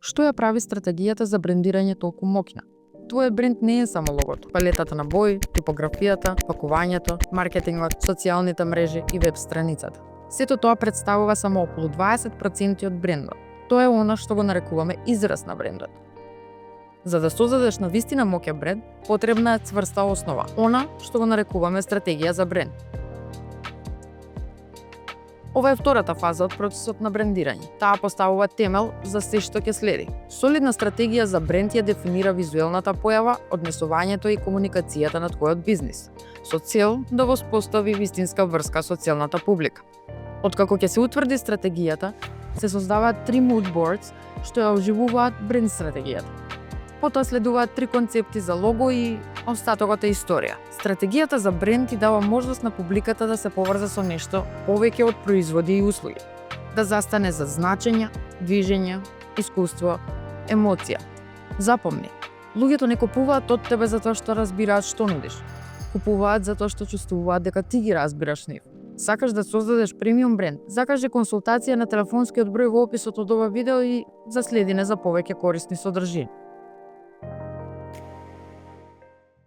Што ја прави стратегијата за брендирање толку моќна? Твојот бренд не е само логото, палетата на бои, типографијата, пакувањето, маркетингот, социјалните мрежи и веб страницата. Сето тоа представува само околу 20% од брендот. Тоа е она што го нарекуваме израз на брендот. За да создадеш на вистина моќен бренд, потребна е цврста основа, она што го нарекуваме стратегија за бренд. Ова е втората фаза од процесот на брендирање. Таа поставува темел за се што ќе следи. Солидна стратегија за бренд ја дефинира визуелната појава, однесувањето и комуникацијата на твојот бизнис, со цел да воспостави вистинска врска со целната публика. Откако ќе се утврди стратегијата, се создаваат 3 mood boards што ја оживуваат бренд стратегијата. Потоа следуваат 3 концепти за лого и остатокот е историја. Стратегијата за бренд ти дава можност на публиката да се поврза со нешто повеќе од производи и услуги. Да застане за значења, движење, искуство, емоција. Запомни, луѓето не купуваат од тебе затоа што разбираат што нудиш. Купуваат затоа што чувствуваат дека ти ги разбираш нив. Сакаш да создадеш премиум бренд? Закажи консултација на телефонскиот број во описот од ова видео и заследи не за повеќе корисни содржини.